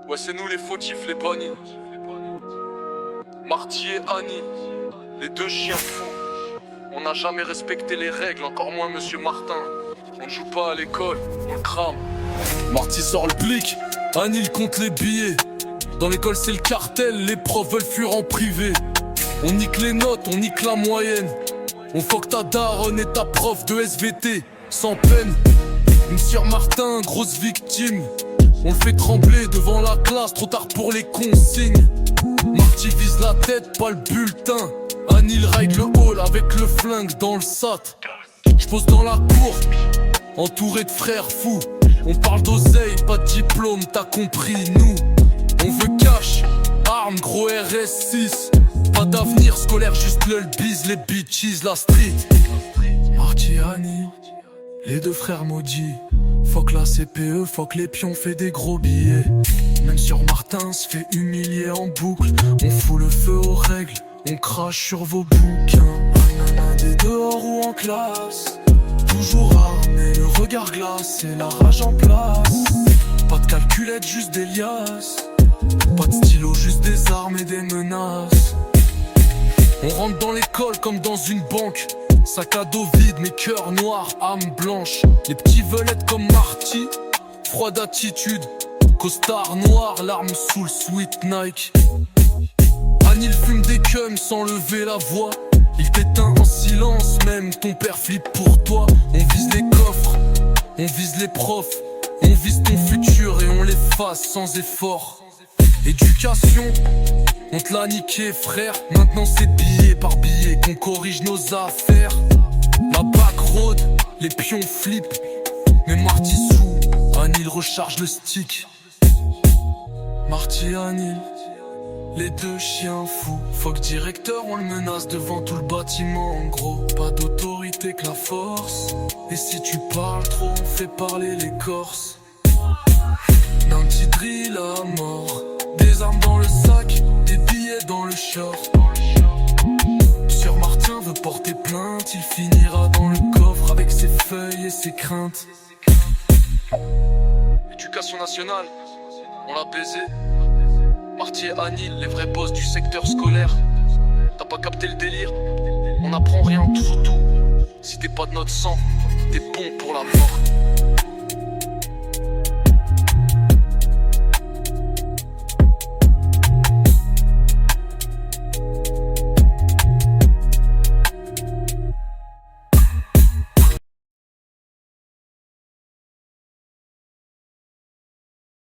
Ouais, c'est nous les fautifs, les bannis. Marty et Annie, les deux chiens fous. On n'a jamais respecté les règles, encore moins Monsieur Martin. On joue pas à l'école, on crame. Marty sort le blic, Annie il compte les billets. Dans l'école c'est le cartel, les profs veulent fuir en privé. On nique les notes, on nique la moyenne. On fuck ta daronne et ta prof de SVT. Sans peine, Monsieur Martin, grosse victime. On le fait trembler devant la classe, trop tard pour les consignes. Marty vise la tête, pas le bulletin. Annie il ride le hall avec le flingue dans le sat. J'pose dans la cour, entouré de frères fous. On parle d'oseille, pas de diplôme, t'as compris, nous. On veut cash, armes, gros RS6. Pas d'avenir scolaire, juste le bise, les bitches, la street. Marty et Annie, les deux frères maudits. Fuck la CPE, fuck les pions, fait des gros billets. Même sur Martin se fait humilier en boucle. On fout le feu aux règles, on crache sur vos bouquins. Des dehors ou en classe, toujours armé, le regard glacé, la rage en place. Pas de calculette, juste des liasses. Pas de stylo, juste des armes et des menaces. On rentre dans l'école comme dans une banque. Sac à dos vide, mais cœur noir, âme blanche. Les petits veulent être comme Marty, froid d'attitude. Costard noir, larmes sous le sweat Nike. Annie fume des cums sans lever la voix. Il t'éteint en silence, même ton père flippe pour toi. On vise les coffres, on vise les profs. On vise ton futur et on l'efface sans effort. Éducation, on te l'a niqué frère. Maintenant c'est billet par billet qu'on corrige nos affaires. La back road, les pions flippent. Mais Marty sous, Annie recharge le stick. Marty et Annie, les deux chiens fous. Fuck directeur, on le menace devant tout le bâtiment. En gros, pas d'autorité que la force. Et si tu parles trop, on fait parler les Corses. D'un petit drill à mort, des armes dans le sac, des billets dans le short. Monsieur Martin veut porter plainte, il finira dans le coffre avec ses feuilles et ses craintes. Éducation nationale, on l'a baisé. Marty et Annie, les vrais boss du secteur scolaire. T'as pas capté le délire? On apprend rien, toujours tout. Si t'es pas de notre sang, t'es bon pour la mort.